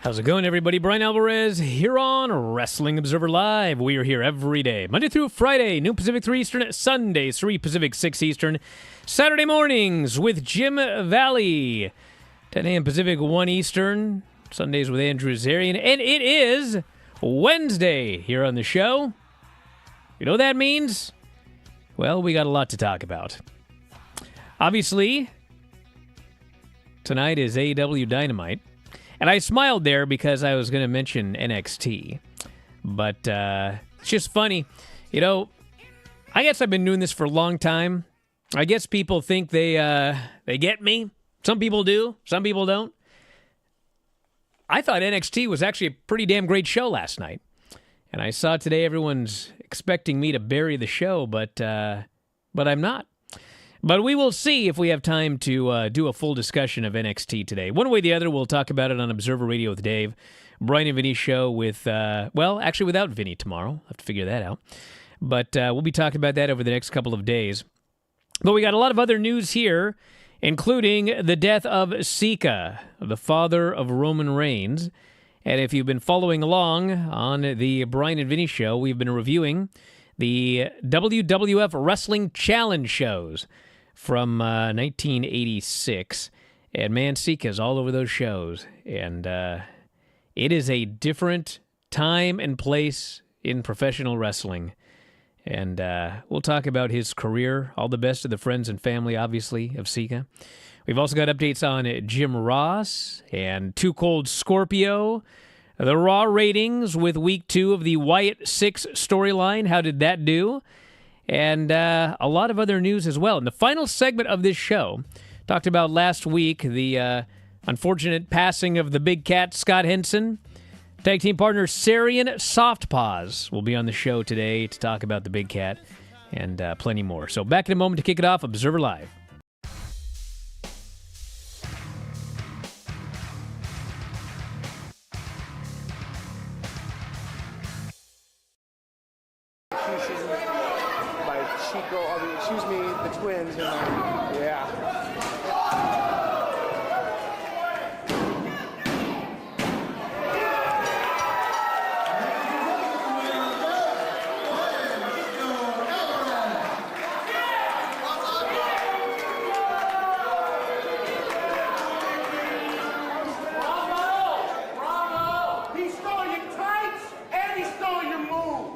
How's it going, everybody? Bryan Alvarez here on Wrestling Observer Live. We are here every day, Monday through Friday, noon Pacific, 3 Eastern, Sundays, 3 Pacific, 6 Eastern, Saturday mornings with Jim Valley, 10 a.m. Pacific, 1 Eastern, Sundays with Andrew Zarian, and it is Wednesday here on the show. You know what that means? Well, we got a lot to talk about. Obviously, tonight is AEW Dynamite. And I smiled there because I was going to mention NXT. But it's just funny. You know, I guess I've been doing this for a long time. I guess people think they get me. Some people do. Some people don't. I thought NXT was actually a pretty damn great show last night. And I saw today everyone's expecting me to bury the show, but I'm not. But we will see if we have time to do a full discussion of NXT today. One way or the other, we'll talk about it on Observer Radio with Dave. Bryan and Vinny show with, actually without Vinny tomorrow. I'll have to figure that out. But we'll be talking about that over the next couple of days. But we got a lot of other news here, including the death of Sika, the father of Roman Reigns. And if you've been following along on the Bryan and Vinny show, we've been reviewing the WWF Wrestling Challenge shows from 1986, and man, Sika's all over those shows, and it is a different time and place in professional wrestling, and we'll talk about his career, all the best to the friends and family, obviously, of Sika. We've also got updates on Jim Ross and Too Cold Scorpio, the Raw ratings with Week 2 of the Wyatt 6 storyline. How did that do? And a lot of other news as well. In the final segment of this show, talked about last week the unfortunate passing of the big cat, Scott Henson. Tag team partner Seran Softpaws will be on the show today to talk about the big cat and plenty more. So back in a moment to kick it off, Observer Live. The twins, and yeah. Bravo! He stole your tights and he stole your move.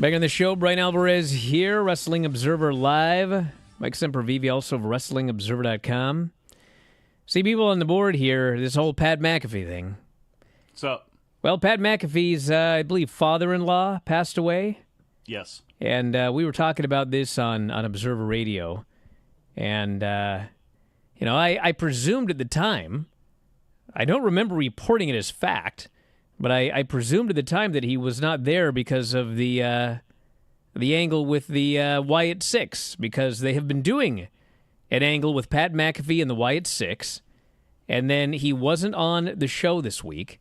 Back on the show, Bryan Alvarez here, Wrestling Observer Live. Mike Sempervive, also of WrestlingObserver.com. See, people on the board here, this whole Pat McAfee thing. What's up? Well, Pat McAfee's, I believe, father-in-law passed away. Yes. And we were talking about this on Observer Radio. And, I presumed at the time, I don't remember reporting it as fact, but I presumed at the time that he was not there because of the angle with the Wyatt Six, because they have been doing an angle with Pat McAfee and the Wyatt Six, and then he wasn't on the show this week.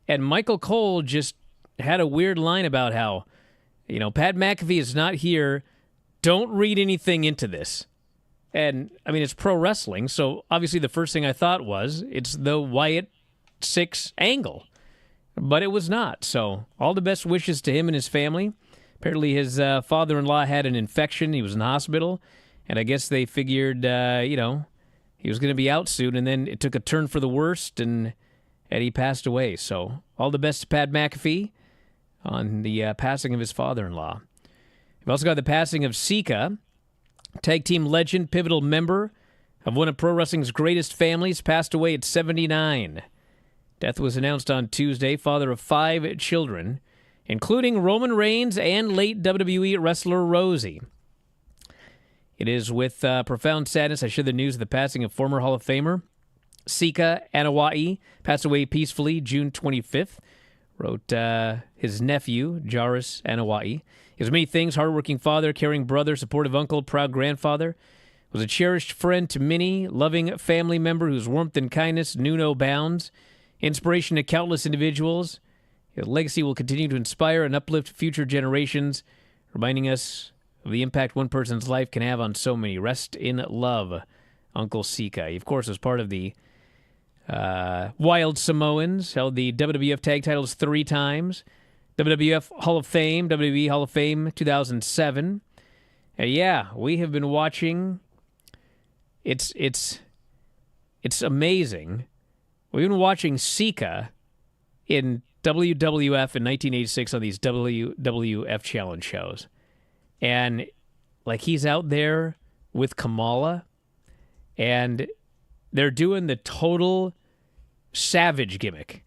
And Michael Cole just had a weird line about how, Pat McAfee is not here. Don't read anything into this. And, it's pro wrestling, so obviously the first thing I thought was it's the Wyatt Six angle. But it was not. So all the best wishes to him and his family. Apparently his father-in-law had an infection. He was in the hospital. And I guess they figured, he was going to be out soon. And then it took a turn for the worst, and he passed away. So all the best to Pat McAfee on the passing of his father-in-law. We've also got the passing of Sika, tag team legend, pivotal member of one of pro wrestling's greatest families, passed away at 79. Death was announced on Tuesday, father of 5 children, including Roman Reigns and late WWE wrestler Rosie. It is with profound sadness I share the news of the passing of former Hall of Famer Sika Anoa'i, passed away peacefully June 25th, wrote his nephew, Jairus Anoa'i. He was many things: hardworking father, caring brother, supportive uncle, proud grandfather. Was a cherished friend to many, loving family member whose warmth and kindness knew no bounds. Inspiration to countless individuals. His legacy will continue to inspire and uplift future generations, reminding us of the impact one person's life can have on so many. Rest in love, Uncle Sika. He, of course, was part of the Wild Samoans, held the WWF tag titles 3 times, WWF Hall of Fame, WWE Hall of Fame 2007. And we have been watching. It's amazing. We've been watching Sika in WWF in 1986 on these WWF challenge shows. And, he's out there with Kamala, and they're doing the total savage gimmick.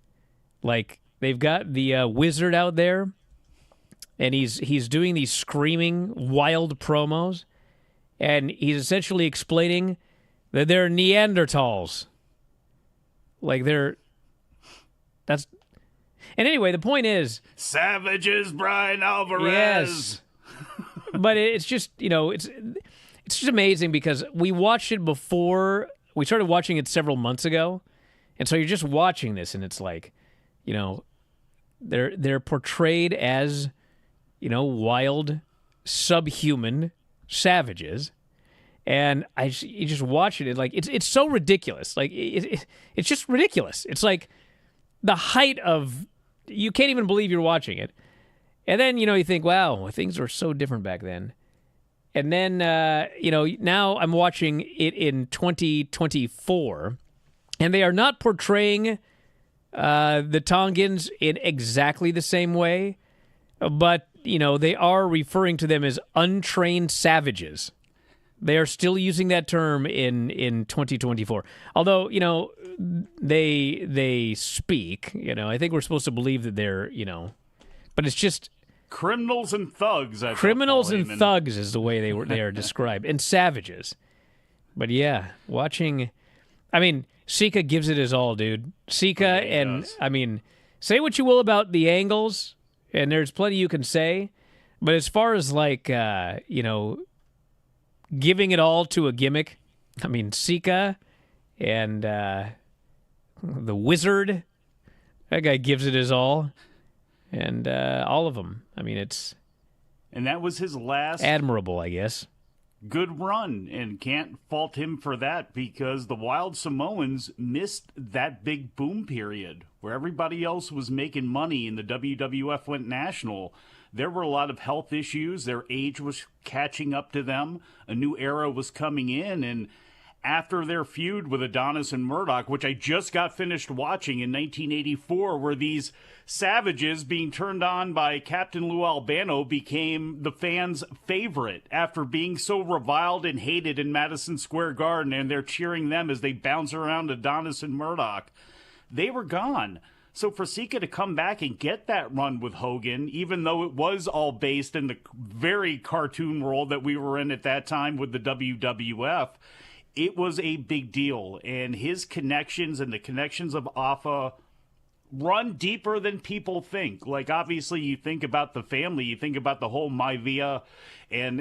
They've got the wizard out there, and he's doing these screaming, wild promos, and he's essentially explaining that they're Neanderthals. And anyway, the point is, Savages, Bryan Alvarez. Yes. But it's just, it's just amazing because we watched it before. We started watching it several months ago. And so you're just watching this, and it's they're portrayed as, wild, subhuman savages. And you just watch it, it's so ridiculous. It's just ridiculous. It's the height of, you can't even believe you're watching it. And then, you think, wow, things were so different back then. And then, now I'm watching it in 2024, and they are not portraying the Tongans in exactly the same way, but, they are referring to them as untrained savages. They are still using that term in 2024. Although, they speak, I think we're supposed to believe that they're, but it's just criminals and thugs. Criminals and thugs is the way they are described, and savages. But watching, Sika gives it his all, dude. Sika, and does. Say what you will about the angles, and there's plenty you can say, but as far as giving it all to a gimmick, Sika and the Wizard, that guy gives it his all. And all of them. And that was his last admirable, I guess, good run, and can't fault him for that, because the Wild Samoans missed that big boom period where everybody else was making money and the WWF went national. There were a lot of health issues. Their age was catching up to them. A new era was coming in, and after their feud with Adonis and Murdoch, which I just got finished watching in 1984, where these savages being turned on by Captain Lou Albano became the fans' favorite after being so reviled and hated in Madison Square Garden, and they're cheering them as they bounce around Adonis and Murdoch. They were gone. So for Sika to come back and get that run with Hogan, even though it was all based in the very cartoon world that we were in at that time with the WWF, it was a big deal. And his connections and the connections of Afa run deeper than people think. Like, obviously, you think about the family, you think about the whole Maivia and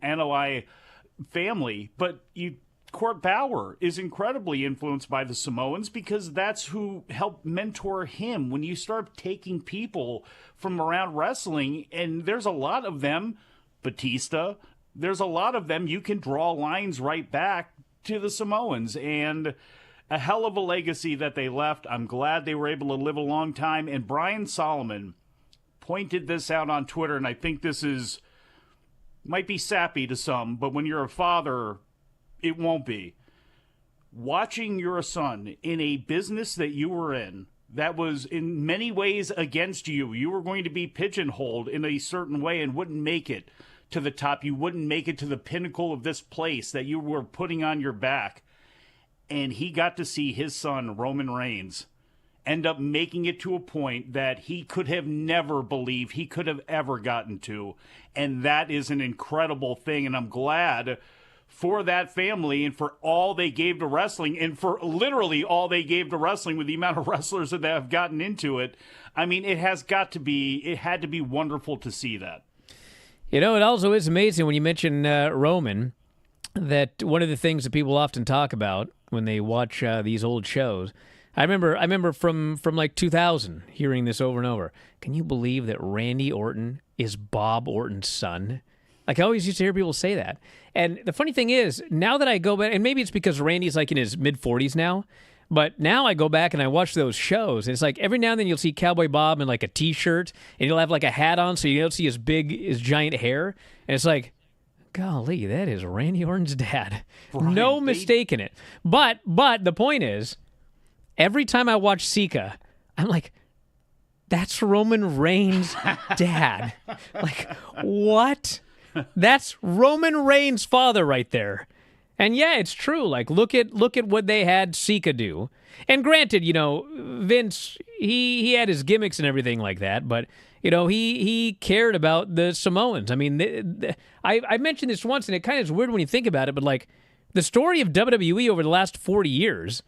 Anoa'i family, but Court Bauer is incredibly influenced by the Samoans because that's who helped mentor him. When you start taking people from around wrestling, and there's a lot of them, Batista, there's a lot of them, you can draw lines right back to the Samoans, and a hell of a legacy that they left. I'm glad they were able to live a long time, and Brian Solomon pointed this out on Twitter, and I think this might be sappy to some, but when you're a father, it won't be. Watching your son in a business that you were in that was in many ways against you. You were going to be pigeonholed in a certain way and wouldn't make it to the top. You wouldn't make it to the pinnacle of this place that you were putting on your back. And he got to see his son, Roman Reigns, end up making it to a point that he could have never believed he could have ever gotten to. And that is an incredible thing. And I'm glad for that family and for all they gave to wrestling, and for literally all they gave to wrestling with the amount of wrestlers that have gotten into it. I mean, it had to be wonderful to see that. You know, it also is amazing when you mention Roman, that one of the things that people often talk about when they watch these old shows, I remember from like 2000 hearing this over and over. Can you believe that Randy Orton is Bob Orton's son? Like, I always used to hear people say that. And the funny thing is, now that I go back, and maybe it's because Randy's like in his mid-40s now, but now I go back and I watch those shows, and it's like every now and then you'll see Cowboy Bob in like a T-shirt, and he'll have like a hat on so you don't see his giant hair. And it's like, golly, that is Randy Orton's dad. Brian, no mistaking it. But the point is, every time I watch Sika, I'm like, that's Roman Reigns' dad. Like, what? That's Roman Reigns' father right there. And yeah, it's true. Like, look at what they had Sika do. And granted, you know, Vince, he had his gimmicks and everything like that, but you know, he cared about the Samoans. I mean, I mentioned this once, and it kind of is weird when you think about it, but like the story of WWE over the last 40 years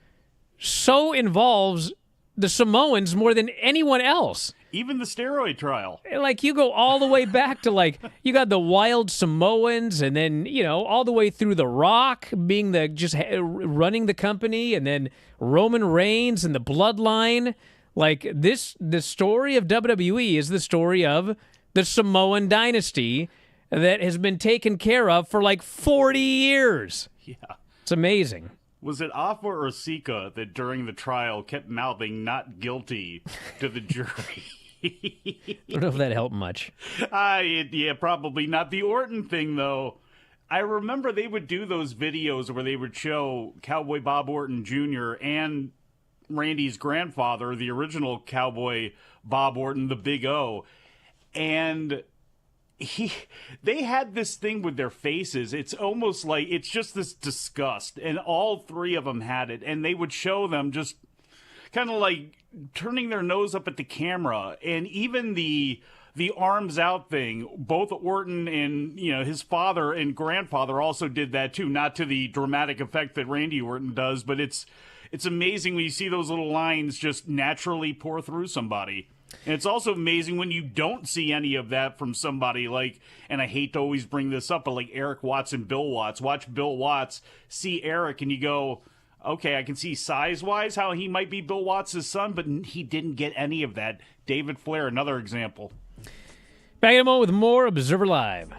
so involves the Samoans more than anyone else. Even the steroid trial. Like, you go all the way back to, like, you got the wild Samoans, and then, you know, all the way through The Rock being just running the company, and then Roman Reigns and the bloodline. Like, the story of WWE is the story of the Samoan dynasty that has been taken care of for, like, 40 years. Yeah. It's amazing. Was it Afa or Sika that during the trial kept mouthing not guilty to the jury? I don't know if that helped much. Yeah, probably not. The Orton thing, though, I remember they would do those videos where they would show Cowboy Bob Orton Jr. and Randy's grandfather, the original Cowboy Bob Orton, the Big O, and they had this thing with their faces. It's almost like it's just this disgust, and all three of them had it, and they would show them just kind of like turning their nose up at the camera, and even the arms out thing. Both Orton and, you know, his father and grandfather also did that too, not to the dramatic effect that Randy Orton does, but it's amazing when you see those little lines just naturally pour through somebody. And it's also amazing when you don't see any of that from somebody like, and I hate to always bring this up, but like Eric Watts and Bill Watts. Watch Bill Watts, see Eric, and you go, okay, I can see size-wise how he might be Bill Watts' son, but he didn't get any of that. David Flair, another example. Back in a moment with more Observer Live.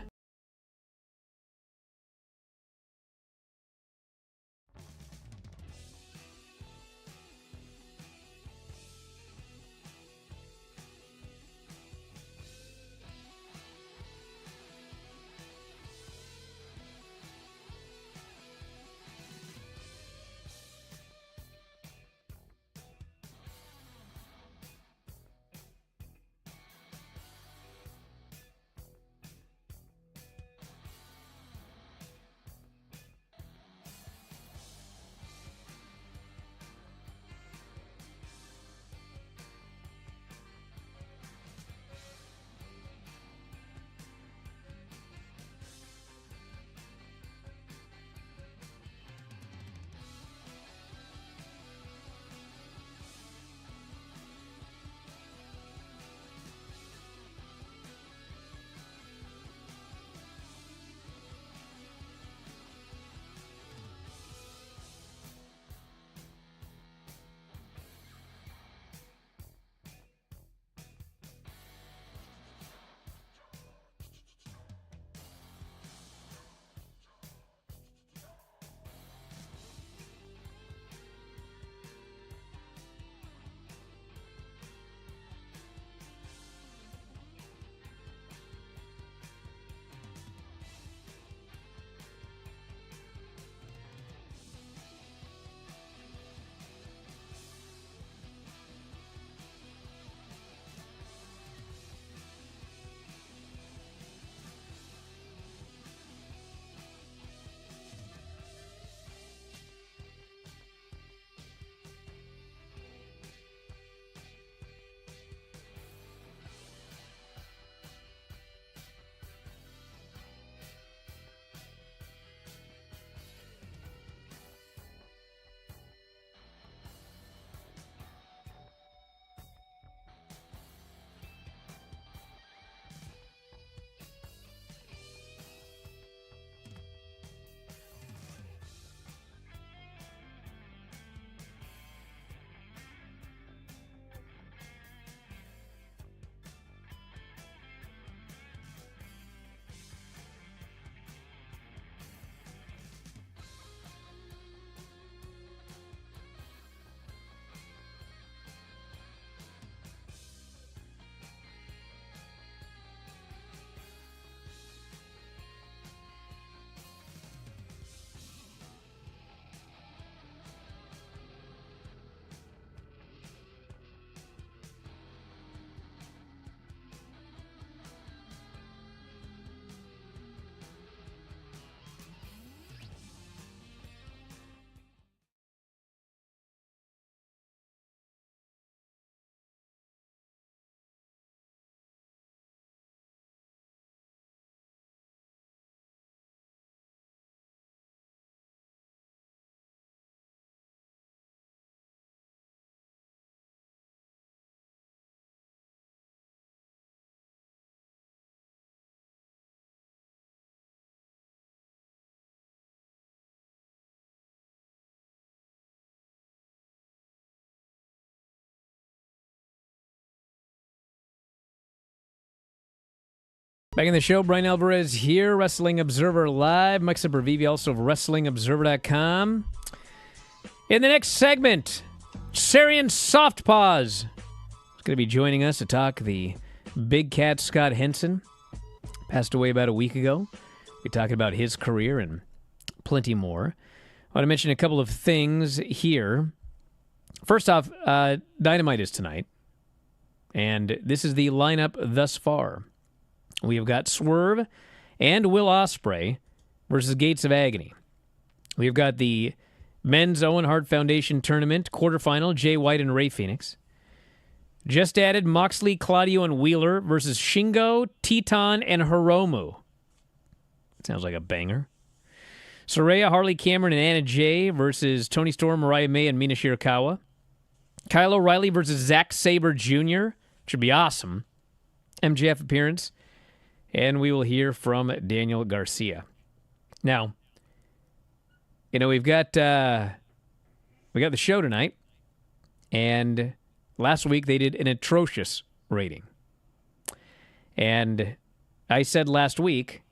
Back in the show, Bryan Alvarez here, Wrestling Observer Live. Mike Sempervive, also of WrestlingObserver.com. In the next segment, Seran Softpaws is going to be joining us to talk the Big Cat Scott Henson. Passed away about a week ago. We're talking about his career and plenty more. I want to mention a couple of things here. First off, Dynamite is tonight, and this is the lineup thus far. We have got Swerve and Will Ospreay versus Gates of Agony. We've got the Men's Owen Hart Foundation Tournament quarterfinal, Jay White and Ray Phoenix. Just added Moxley, Claudio, and Wheeler versus Shingo, Teton, and Hiromu. Sounds like a banger. Saraya, Harley Cameron, and Anna Jay versus Toni Storm, Mariah May, and Mina Shirakawa. Kyle O'Reilly versus Zack Sabre Jr. Should be awesome. MJF appearance. And we will hear from Daniel Garcia. Now, we've got the show tonight, and last week they did an atrocious rating. And I said last week,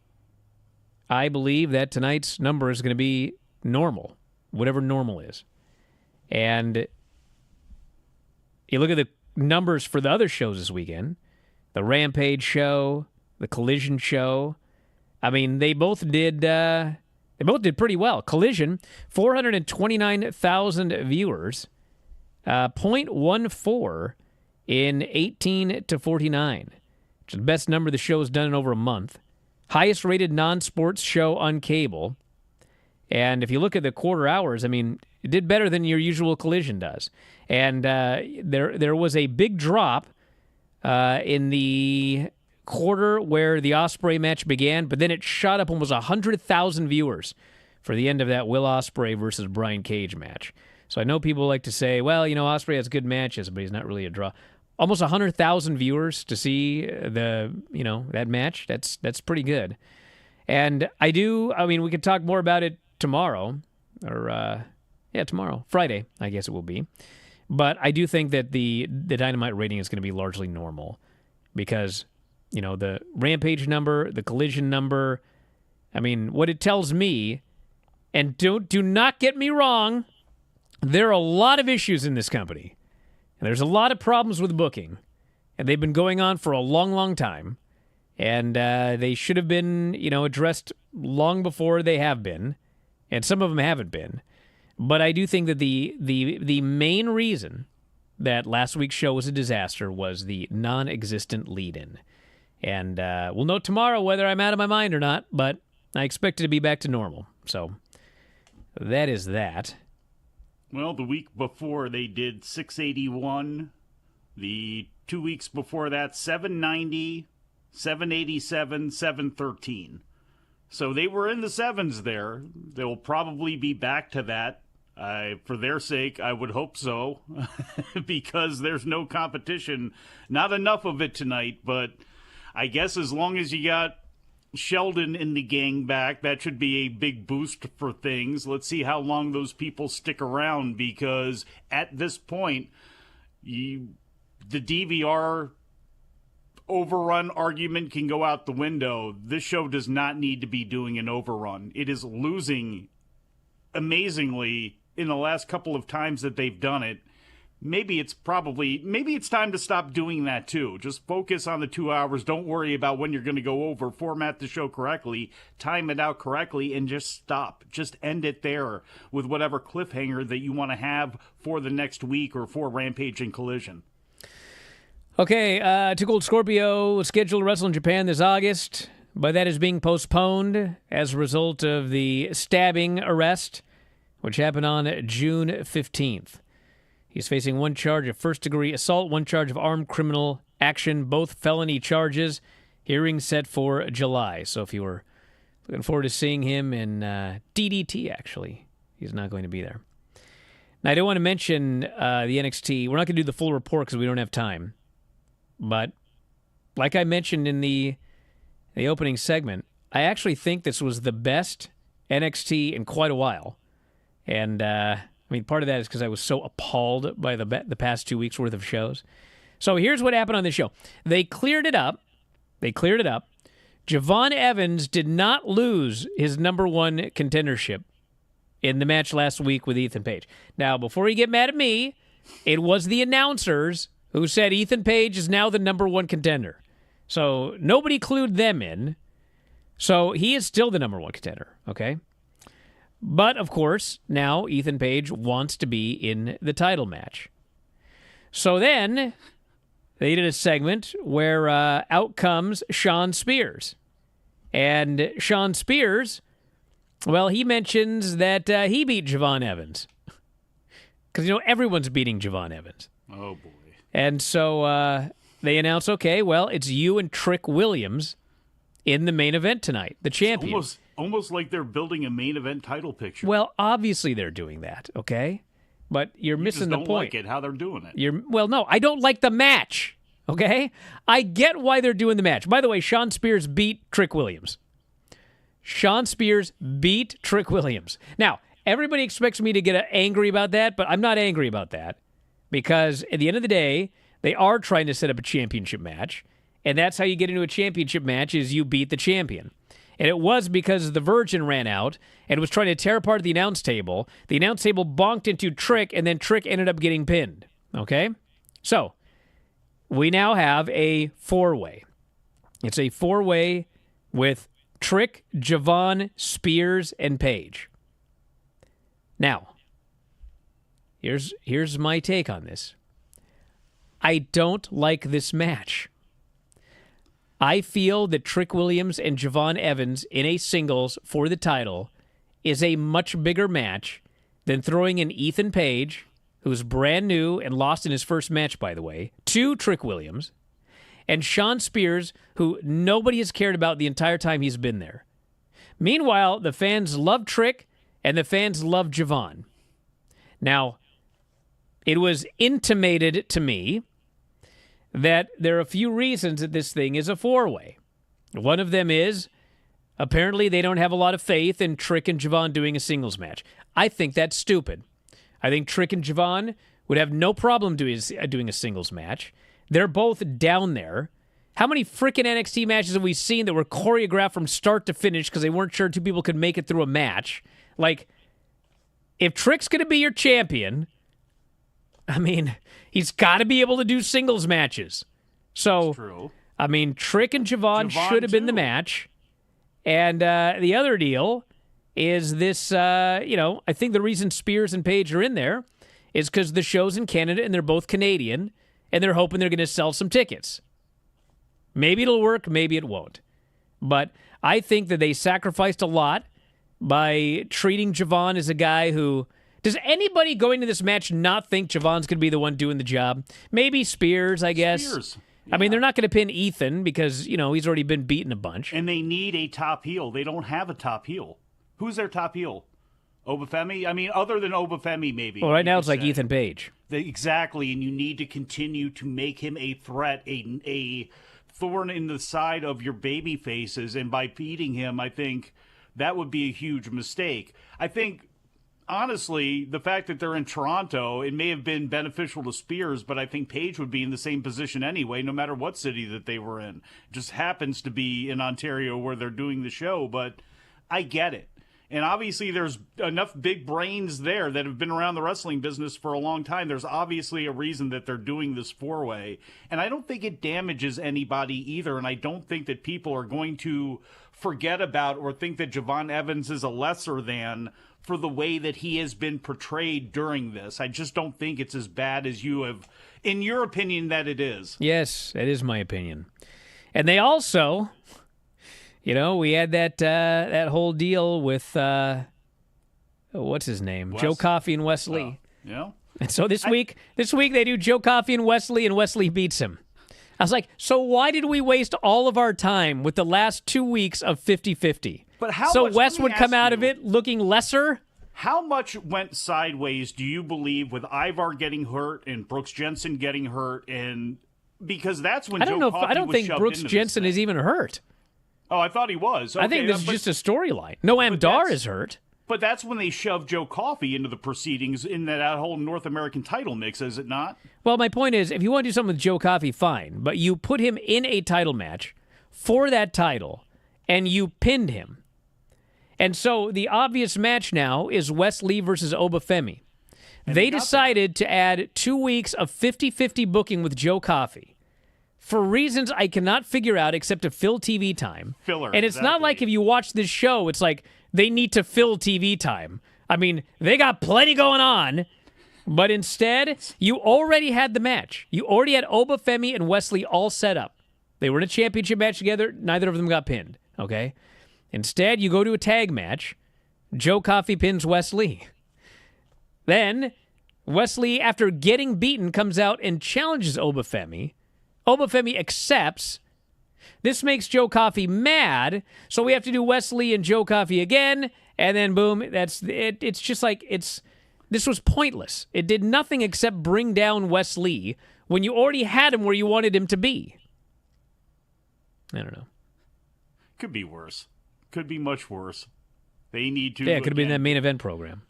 I believe that tonight's number is going to be normal, whatever normal is. And you look at the numbers for the other shows this weekend, the Rampage show, the Collision show. I mean, they both did pretty well. Collision, 429,000 viewers, 0.14 in 18 to 49, which is the best number the show has done in over a month. Highest rated non-sports show on cable. And if you look at the quarter hours, I mean, it did better than your usual Collision does. And there was a big drop in the quarter where the Ospreay match began, but then it shot up almost 100,000 viewers for the end of that Will Ospreay versus Brian Cage match. So I know people like to say, well, Ospreay has good matches, but he's not really a draw. Almost 100,000 viewers to see that match. That's pretty good. And we could talk more about it tomorrow, tomorrow, Friday, I guess it will be. But I do think that the Dynamite rating is going to be largely normal because the Rampage number, the Collision number, I mean, what it tells me, and do not get me wrong, there are a lot of issues in this company. And there's a lot of problems with booking. And they've been going on for a long, long time. And they should have been, addressed long before they have been. And some of them haven't been. But I do think that the main reason that last week's show was a disaster was the non-existent lead-in. And we'll know tomorrow whether I'm out of my mind or not, but I expect it to be back to normal. So that is that. Well, the week before they did 681. The 2 weeks before that, 790, 787, 713. So they were in the sevens there. They'll probably be back to that. For their sake, I would hope so, because there's no competition. Not enough of it tonight, but I guess as long as you got Sheldon in the gang back, that should be a big boost for things. Let's see how long those people stick around, because at this point, the DVR overrun argument can go out the window. This show does not need to be doing an overrun. It is losing amazingly in the last couple of times that they've done it. Maybe it's time to stop doing that too. Just focus on the 2 hours. Don't worry about when you're going to go over. Format the show correctly, time it out correctly, and just stop. Just end it there with whatever cliffhanger that you want to have for the next week or for Rampage and Collision. Okay, Too Cold Scorpio scheduled to wrestle in Japan this August, but that is being postponed as a result of the stabbing arrest, which happened on June 15th. He's facing one charge of first-degree assault, one charge of armed criminal action, both felony charges. Hearing set for July. So if you were looking forward to seeing him in DDT, actually, he's not going to be there. Now, I do want to mention the NXT. We're not going to do the full report because we don't have time. But like I mentioned in the opening segment, I actually think this was the best NXT in quite a while. And part of that is because I was so appalled by the past 2 weeks' worth of shows. So here's what happened on this show. They cleared it up. Javon Evans did not lose his number one contendership in the match last week with Ethan Page. Now, before you get mad at me, it was the announcers who said Ethan Page is now the number one contender. So nobody clued them in. So he is still the number one contender, okay? But, of course, now Ethan Page wants to be in the title match. So then they did a segment where out comes Sean Spears. And Sean Spears, well, he mentions that he beat Javon Evans. Because, everyone's beating Javon Evans. Oh, boy. And so they announce, okay, well, it's you and Trick Williams in the main event tonight, the champion. Almost like they're building a main event title picture. Well, obviously they're doing that, okay? But you're missing the point. You don't like it, how they're doing it. Well, no, I don't like the match, okay? I get why they're doing the match. By the way, Sean Spears beat Trick Williams. Sean Spears beat Trick Williams. Now, everybody expects me to get angry about that, but I'm not angry about that because at the end of the day, they are trying to set up a championship match, and that's how you get into a championship match is you beat the champion. And it was because the Virgin ran out and was trying to tear apart the announce table. The announce table bonked into Trick, and then Trick ended up getting pinned. Okay? So, we now have a four-way. It's a four-way with Trick, Javon, Spears, and Page. Now, here's my take on this. I don't like this match. I feel that Trick Williams and Javon Evans in a singles for the title is a much bigger match than throwing in Ethan Page, who's brand new and lost in his first match, by the way, to Trick Williams, and Sean Spears, who nobody has cared about the entire time he's been there. Meanwhile, the fans love Trick and the fans love Javon. Now, it was intimated to me that there are a few reasons that this thing is a four-way. One of them is apparently they don't have a lot of faith in Trick and Javon doing a singles match. I think that's stupid. I think Trick and Javon would have no problem doing a singles match. They're both down there. How many freaking NXT matches have we seen that were choreographed from start to finish because they weren't sure two people could make it through a match? Like, if Trick's going to be your champion, I mean, he's got to be able to do singles matches. So, true. I mean, Trick and Javon should have been the match. And the other deal is this, I think the reason Spears and Page are in there is because the show's in Canada and they're both Canadian, and they're hoping they're going to sell some tickets. Maybe it'll work, maybe it won't. But I think that they sacrificed a lot by treating Javon as a guy who... Does anybody going to this match not think Javon's going to be the one doing the job? Maybe Spears, I guess. Spears. Yeah. I mean, they're not going to pin Ethan because, he's already been beaten a bunch. And they need a top heel. They don't have a top heel. Who's their top heel? Obafemi? I mean, other than Obafemi, maybe. Well, right now it's like Ethan Page. Exactly, and you need to continue to make him a threat, a thorn in the side of your baby faces, and by beating him, I think that would be a huge mistake. I think, honestly, the fact that they're in Toronto, it may have been beneficial to Spears, but I think Page would be in the same position anyway, no matter what city that they were in. It just happens to be in Ontario where they're doing the show, but I get it. And obviously there's enough big brains there that have been around the wrestling business for a long time. There's obviously a reason that they're doing this four-way. And I don't think it damages anybody either. And I don't think that people are going to forget about or think that Javon Evans is a lesser than for the way that he has been portrayed during this. I just don't think it's as bad as you have, in your opinion, that it is. Yes, that is my opinion. And they also... we had that whole deal with, what's his name? Wes? Joe Coffey and Wesley. Yeah. And so this week they do Joe Coffey and Wesley beats him. I was like, so why did we waste all of our time with the last 2 weeks of 50-50? But how so much, Wes would come out of it looking lesser? How much went sideways, do you believe, with Ivar getting hurt and Brooks Jensen getting hurt? And because that's when I don't think Brooks Jensen is even hurt. Oh, I thought he was. Okay, I think this is just a storyline. Noam Dar is hurt. But that's when they shoved Joe Coffey into the proceedings in that whole North American title mix, is it not? Well, my point is, if you want to do something with Joe Coffey, fine. But you put him in a title match for that title and you pinned him. And so the obvious match now is Wes Lee versus Obafemi. They decided to add 2 weeks of 50-50 booking with Joe Coffey for reasons I cannot figure out except to fill TV time. Filler. And it's not like if you watch this show, it's like they need to fill TV time. I mean, they got plenty going on. But instead, you already had the match. You already had Obafemi and Wesley all set up. They were in a championship match together. Neither of them got pinned, okay? Instead, you go to a tag match. Joe Coffey pins Wesley. Then, Wesley, after getting beaten, comes out and challenges Obafemi. Obafemi accepts. This makes Joe Coffey mad, so we have to do Wesley and Joe Coffey again, and then boom, that's it. It's just like, this was pointless. It did nothing except bring down Wes Lee when you already had him where you wanted him to be. I don't know. Could be worse. Could be much worse. They need to. Yeah, it could have been that main event program.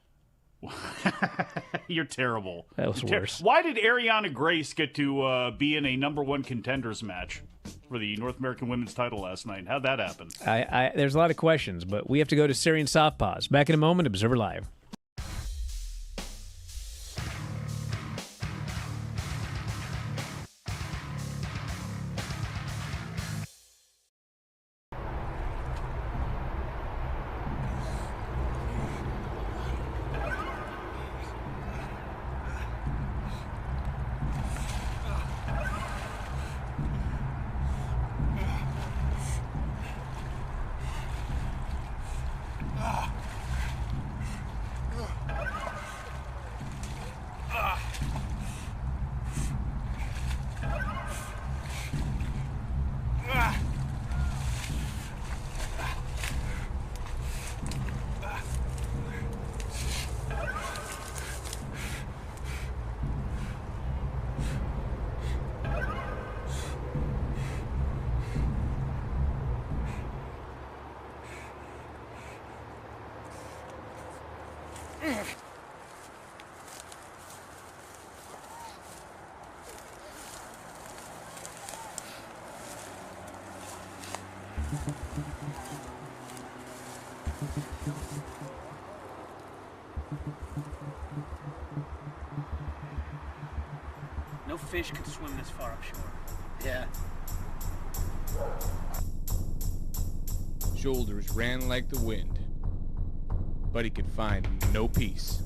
You're terrible. That was worse. Why did Ariana Grace get to be in a number one contenders match for the North American Women's title last night? How'd that happen? There's a lot of questions, but we have to go to Seran Softpaws. Back in a moment, Observer Live. No fish could swim this far upshore. Yeah. Shoulders ran like the wind, but he could find no peace.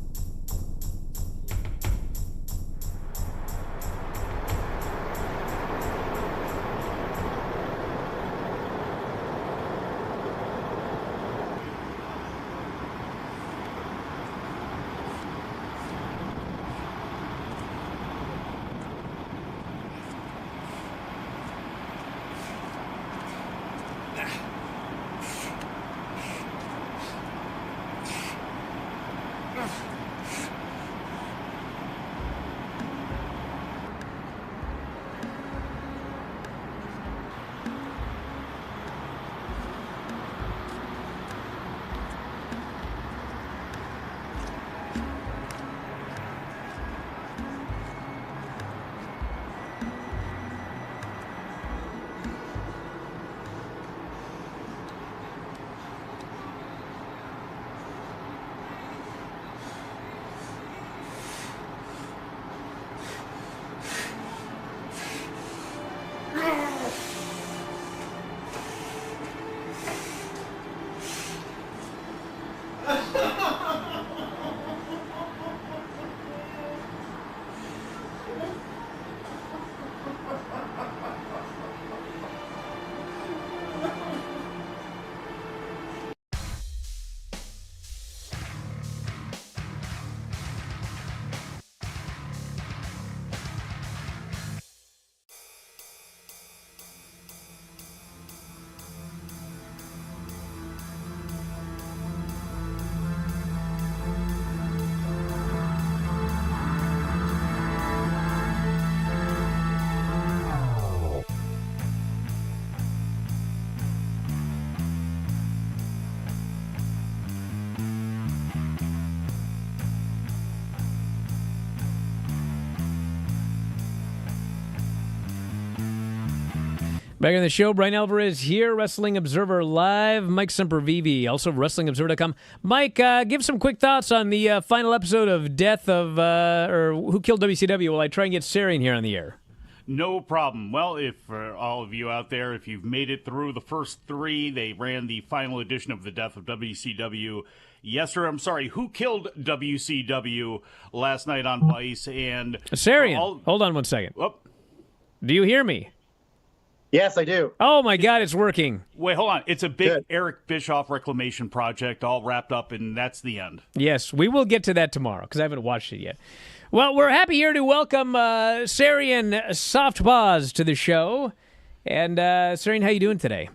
Back on the show, Bryan Alvarez here, Wrestling Observer Live. Mike Sempervive, also WrestlingObserver.com. Mike, give some quick thoughts on the final episode of Death of, or Who Killed WCW, while I try and get Seran here on the air. No problem. Well, if for all of you out there, if you've made it through the first three, they ran the final edition of the Death of WCW yesterday. I'm sorry, Who Killed WCW last night on Vice. And Seran, hold on one second. Oh. Do you hear me? Yes, I do. Oh, my God, it's working. Wait, hold on. It's a big Good. Eric Bischoff reclamation project all wrapped up, and that's the end. Yes, we will get to that tomorrow, because I haven't watched it yet. Well, we're happy here to welcome Seran Softpaws to the show. And, Seran, how you doing today?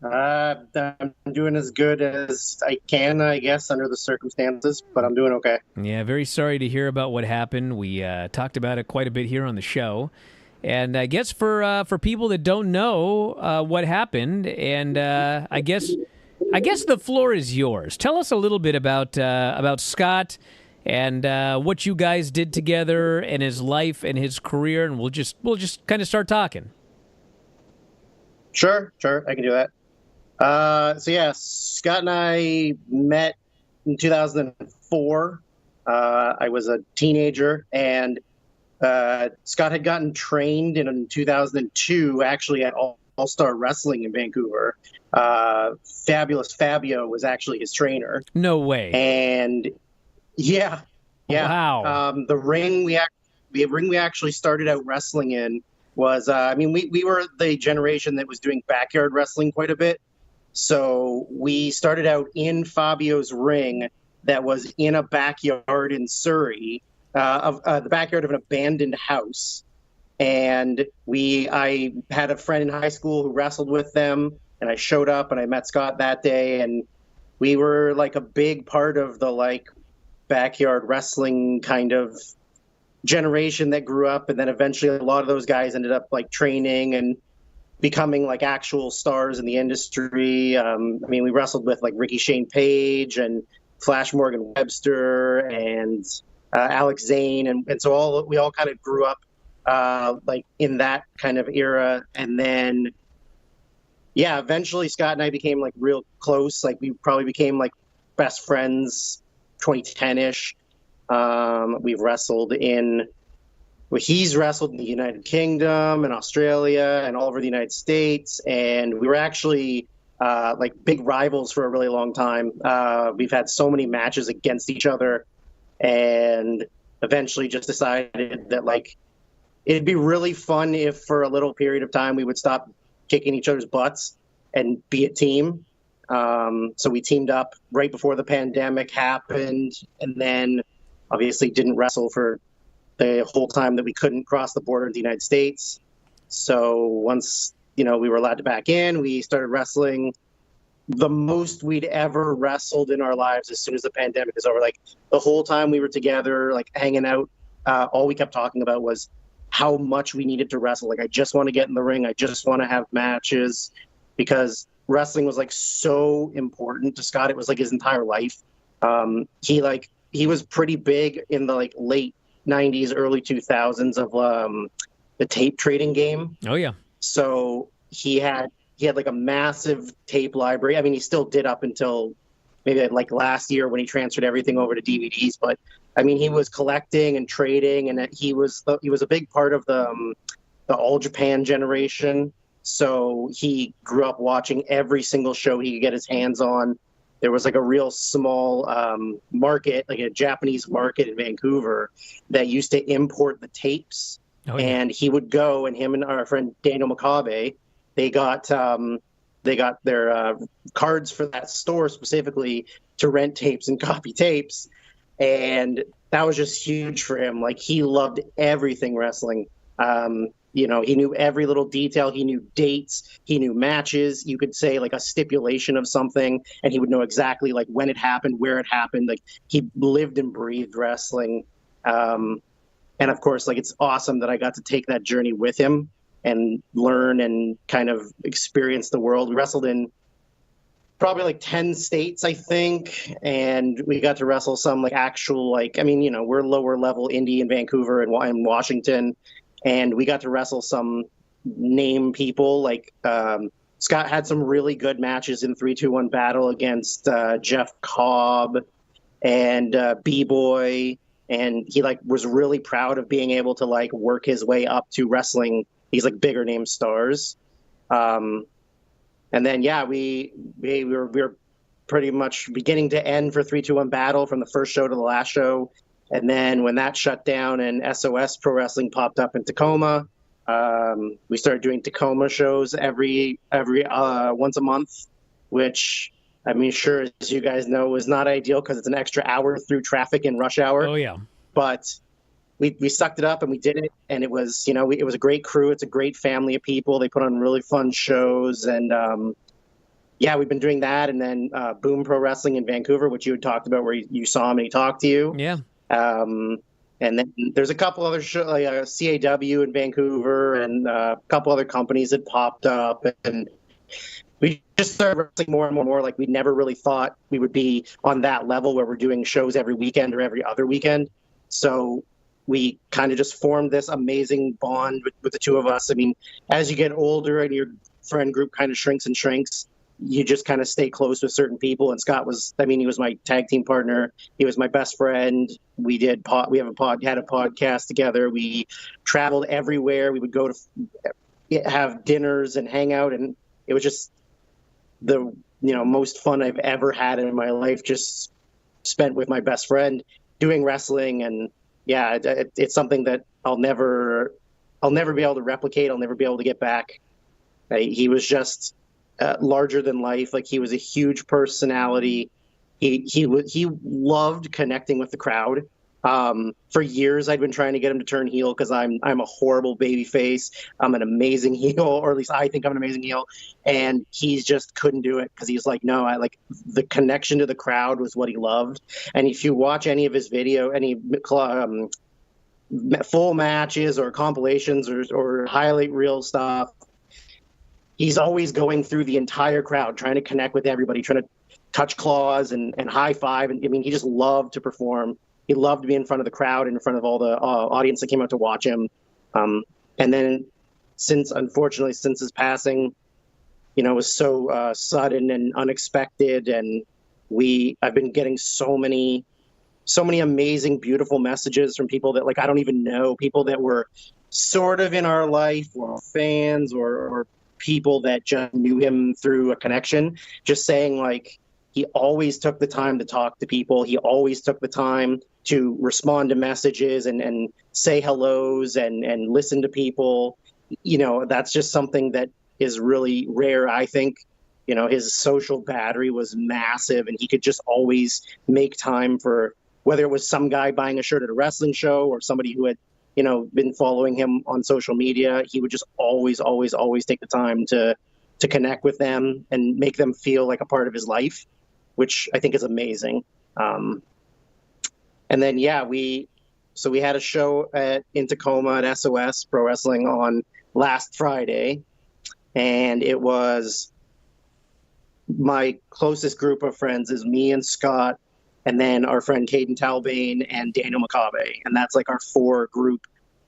I'm doing as good as I can, I guess, under the circumstances, but I'm doing okay. Yeah, very sorry to hear about what happened. We talked about it quite a bit here on the show. And I guess for people that don't know what happened, and I guess the floor is yours. Tell us a little bit about Scott and what you guys did together, and his life and his career, and we'll just kind of start talking. Sure, I can do that. So yeah, Scott and I met in 2004. I was a teenager, and Scott had gotten trained in 2002, actually at All-Star Wrestling in Vancouver. Fabulous Fabio was actually his trainer. No way. And yeah. Wow. The ring we actually started out wrestling in was, we were the generation that was doing backyard wrestling quite a bit. So we started out in Fabio's ring that was in a backyard in Surrey. The backyard of an abandoned house. And I had a friend in high school who wrestled with them, and I showed up and I met Scott that day, and we were like a big part of the like backyard wrestling kind of generation that grew up. And then eventually a lot of those guys ended up like training and becoming like actual stars in the industry. We wrestled with like Ricky Shane Page and Flash Morgan Webster and Alex Zane, and so we all kind of grew up like in that kind of era. And then eventually Scott and I became like real close. Like we probably became like best friends 2010-ish. He's wrestled in the United Kingdom and Australia and all over the United States, and we were actually like big rivals for a really long time. We've had so many matches against each other, and eventually just decided that like it'd be really fun if for a little period of time we would stop kicking each other's butts and be a team. So we teamed up right before the pandemic happened, and then obviously didn't wrestle for the whole time that we couldn't cross the border in the United States. So once, we were allowed to back in, we started wrestling the most we'd ever wrestled in our lives as soon as the pandemic was over. Like the whole time we were together, like hanging out, all we kept talking about was how much we needed to wrestle. Like, I just want to get in the ring. I just want to have matches, because wrestling was like so important to Scott. It was like his entire life. He was pretty big in the like late 90s, early 2000s of the tape trading game. Oh yeah. So he had like a massive tape library. I mean, he still did up until maybe like last year when he transferred everything over to DVDs. But I mean, he was collecting and trading, and he was a big part of the All Japan generation. So he grew up watching every single show he could get his hands on. There was like a real small market, like a Japanese market in Vancouver that used to import the tapes. Oh, yeah. And he would go, and him and our friend Daniel Makabe, they got their cards for that store specifically to rent tapes and copy tapes. And that was just huge for him. Like, he loved everything wrestling. He knew every little detail. He knew dates. He knew matches. You could say like a stipulation of something, and he would know exactly like when it happened, where it happened. Like, he lived and breathed wrestling. And of course, like, it's awesome that I got to take that journey with him and learn and kind of experience the world. We wrestled in probably like 10 states, I think. And we got to wrestle some like actual, like, I mean, we're lower level indie in Vancouver and in Washington. And we got to wrestle some name people. Like Scott had some really good matches in 3-2-1 battle against Jeff Cobb and B-Boy, and he like was really proud of being able to like work his way up to wrestling these like bigger name stars. And then we were pretty much beginning to end for 3-2-1 battle from the first show to the last show. And then when that shut down and SOS Pro Wrestling popped up in Tacoma, we started doing Tacoma shows every once a month, which, I mean, sure, as you guys know, was not ideal because it's an extra hour through traffic in rush hour. Oh, yeah. But we sucked it up and we did it. And it was, it was a great crew. It's a great family of people. They put on really fun shows. And, we've been doing that. And then Boom Pro Wrestling in Vancouver, which you had talked about, where you saw him and he talked to you. Yeah. And then there's a couple other shows, like CAW in Vancouver, and a couple other companies that popped up. And we just started wrestling more and more. Like, we never really thought we would be on that level where we're doing shows every weekend or every other weekend. So we kind of just formed this amazing bond with the two of us. I mean, as you get older and your friend group kind of shrinks and shrinks, you just kind of stay close with certain people. And Scott was, he was my tag team partner. He was my best friend. We had a podcast together. We traveled everywhere. We would go to have dinners and hang out. And it was just the, most fun I've ever had in my life, just spent with my best friend doing wrestling. And yeah, it's something that I'll never be able to replicate. I'll never be able to get back. He was just larger than life. Like, he was a huge personality. He loved connecting with the crowd. For years, I'd been trying to get him to turn heel because I'm a horrible baby face. I'm an amazing heel, or at least I think I'm an amazing heel. And he just couldn't do it because he's like, no, I like the connection to the crowd was what he loved. And if you watch any of his video, any full matches or compilations or highlight reel stuff, he's always going through the entire crowd, trying to connect with everybody, trying to touch claws and high five. And I mean, he just loved to perform. He loved to be in front of the crowd and in front of all the audience that came out to watch him. And then unfortunately, since his passing, it was so sudden and unexpected. And I've been getting so many amazing, beautiful messages from people that, like, I don't even know, people that were sort of in our life or fans or people that just knew him through a connection, just saying, like, he always took the time to talk to people. He always took the time to respond to messages and say hellos and listen to people. That's just something that is really rare, I think. His social battery was massive, and he could just always make time for, whether it was some guy buying a shirt at a wrestling show or somebody who had been following him on social media. He would just always take the time to connect with them and make them feel like a part of his life, which I think is amazing. And then, we had a show in Tacoma at SOS Pro Wrestling on last Friday, and it was my closest group of friends is me and Scott, and then our friend Caden Talbane and Daniel McCabe. And that's like our 4 group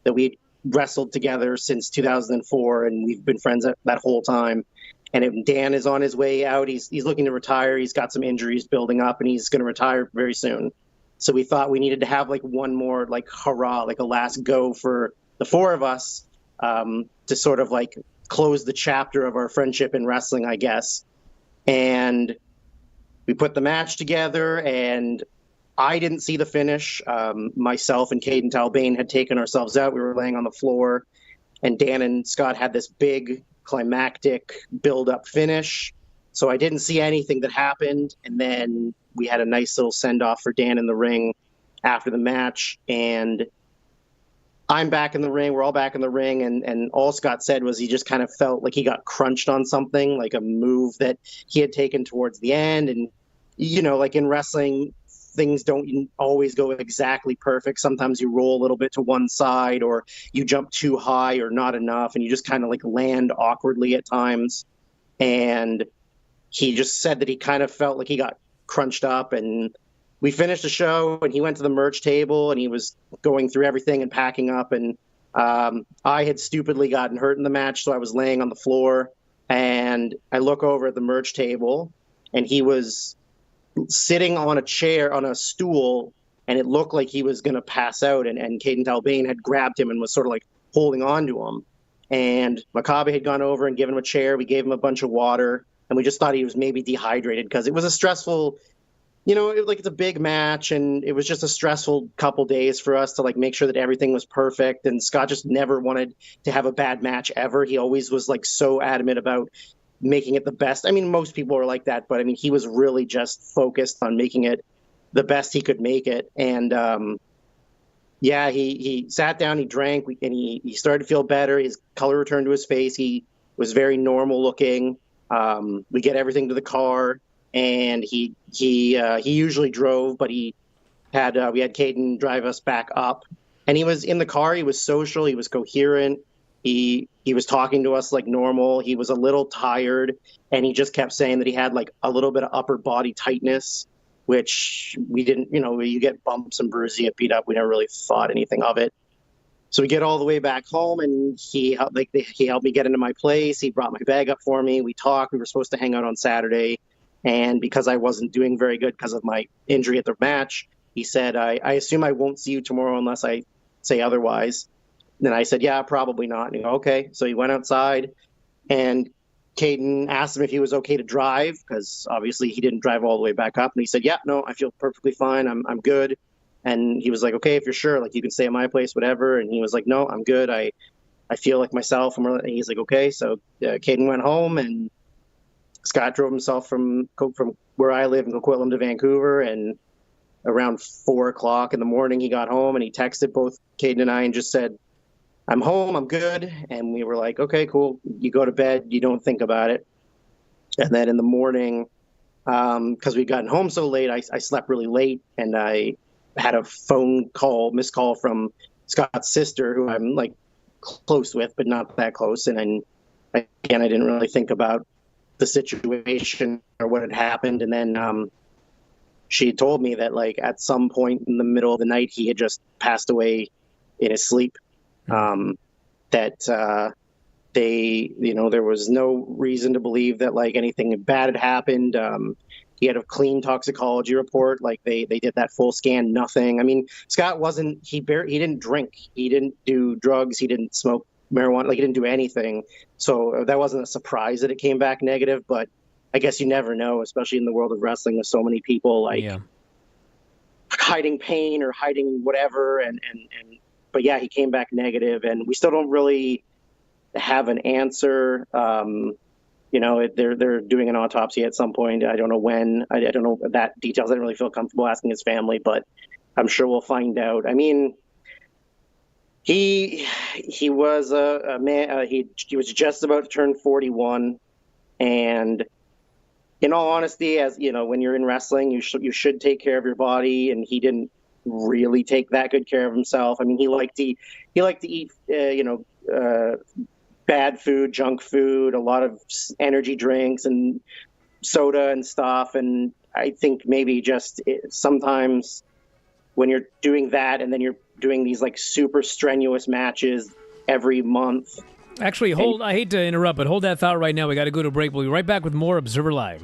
that we wrestled together since 2004. And we've been friends that whole time. And Dan is on his way out. He's looking to retire. He's got some injuries building up, and he's going to retire very soon. So we thought we needed to have like one more like hurrah, like a last go for the 4 of us to sort of like close the chapter of our friendship in wrestling, I guess. And we put the match together, and I didn't see the finish. Myself and Caden Talbane had taken ourselves out. We were laying on the floor, and Dan and Scott had this big climactic build-up finish. So I didn't see anything that happened. And then we had a nice little send-off for Dan in the ring after the match. And I'm back in the ring. We're all back in the ring. And all Scott said was he just kind of felt like he got crunched on something, like a move that he had taken towards the end. And, like in wrestling, things don't always go exactly perfect. Sometimes you roll a little bit to one side, or you jump too high or not enough, and you just kind of like land awkwardly at times. And he just said that he kind of felt like he got crunched up. And we finished the show, and he went to the merch table, and he was going through everything and packing up. And I had stupidly gotten hurt in the match, so I was laying on the floor, and I look over at the merch table, and he was sitting on a chair, on a stool, and it looked like he was going to pass out, and Caden Talbane had grabbed him and was sort of like holding on to him. And Makabe had gone over and given him a chair. We gave him a bunch of water, and we just thought he was maybe dehydrated because it was a stressful, it's a big match, and it was just a stressful couple days for us to like make sure that everything was perfect. And Scott just never wanted to have a bad match ever. He always was like so adamant about making it the best. I mean, most people are like that, but I mean, he was really just focused on making it the best he could make it. And he sat down, he drank, and he started to feel better. His color returned to his face. He was very normal looking. We get everything to the car, and he usually drove, but we had Caden drive us back up. And he was in the car. He was social. He was coherent. He was talking to us like normal. He was a little tired, and he just kept saying that he had like a little bit of upper body tightness, which we didn't, you get bumps and bruises, you get beat up. We never really thought anything of it. So we get all the way back home, and he helped me get into my place. He brought my bag up for me. We talked. We were supposed to hang out on Saturday. And because I wasn't doing very good because of my injury at the match, he said, I assume I won't see you tomorrow unless I say otherwise. Then I said, yeah, probably not. And he goes, okay. So he went outside, and Caden asked him if he was okay to drive, because obviously he didn't drive all the way back up. And he said, yeah, no, I feel perfectly fine. I'm good. And he was like, okay, if you're sure, like you can stay at my place, whatever. And he was like, no, I'm good. I feel like myself. And he's like, okay. So Caden went home, and Scott drove himself from where I live in Coquitlam to Vancouver. And around 4:00 in the morning, he got home, and he texted both Caden and I and just said, I'm home, I'm good. And we were like, okay, cool. You go to bed, you don't think about it. And then in the morning, because we'd gotten home so late, I slept really late, and I had a missed call from Scott's sister, who I'm like close with, but not that close. And then again, I didn't really think about the situation or what had happened. And then she told me that like at some point in the middle of the night, he had just passed away in his sleep. That there was no reason to believe that like anything bad had happened. He had a clean toxicology report. Like they did that full scan, nothing. I mean, Scott he didn't drink. He didn't do drugs. He didn't smoke marijuana. Like he didn't do anything. So that wasn't a surprise that it came back negative, but I guess you never know, especially in the world of wrestling with so many people hiding pain or hiding whatever. But yeah, he came back negative, and we still don't really have an answer. They're doing an autopsy at some point. I don't know when. I don't know that details. I didn't really feel comfortable asking his family, but I'm sure we'll find out. I mean, he was a man. He was just about to turn 41, and in all honesty, as you know, when you're in wrestling, you should take care of your body, and he didn't really take that good care of himself. I mean, he liked to eat bad food, junk food, a lot of energy drinks and soda and stuff. And I think maybe just sometimes when you're doing that, and then you're doing these like super strenuous matches every month. Actually, I hate to interrupt, but hold that thought right now. We got to go to a break. We'll be right back with more Observer Live.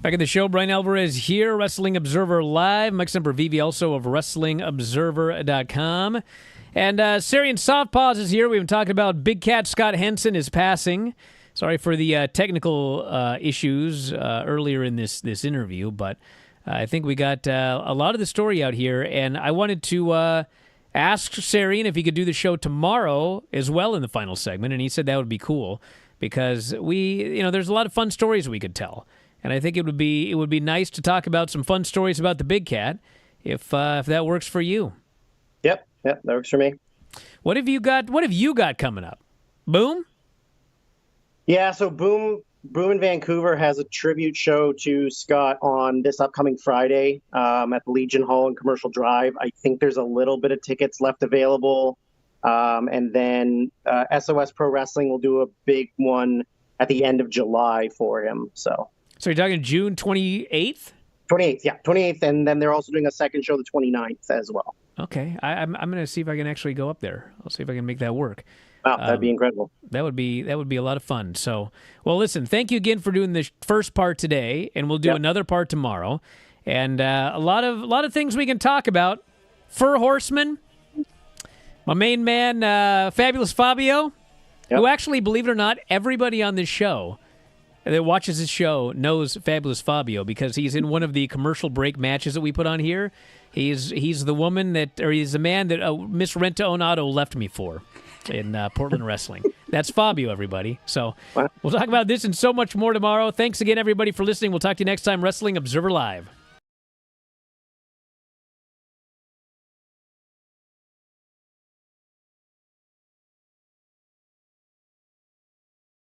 Back in the show, Bryan Alvarez here, Wrestling Observer Live. Mike Sempervive, also of WrestlingObserver.com. And Seran Softpaws is here. We've been talking about Big Cat Scott Henson is passing. Sorry for the technical issues earlier in this interview, but I think we got a lot of the story out here. And I wanted to ask Seran if he could do the show tomorrow as well in the final segment, and he said that would be cool because there's a lot of fun stories we could tell. And I think it would be nice to talk about some fun stories about the Big Cat, if that works for you. Yep, that works for me. What have you got coming up? Boom? Yeah, so Boom in Vancouver has a tribute show to Scott on this upcoming Friday at the Legion Hall in Commercial Drive. I think there's a little bit of tickets left available. And then SOS Pro Wrestling will do a big one at the end of July for him. So you're talking June 28th? 28th, yeah, 28th. And then they're also doing a second show the 29th as well. Okay. I'm going to see if I can actually go up there. I'll see if I can make that work. Wow, that'd be incredible. That would be a lot of fun. So, well, listen, thank you again for doing the first part today, and we'll do another part tomorrow. And a lot of things we can talk about. Fur Horseman, my main man, Fabulous Fabio, who actually, believe it or not, everybody on this show that watches this show knows Fabulous Fabio because he's in one of the commercial break matches that we put on here. He's the man that Miss Renta Onato left me for in Portland Wrestling. That's Fabio, everybody. So we'll talk about this and so much more tomorrow. Thanks again, everybody, for listening. We'll talk to you next time. Wrestling Observer Live.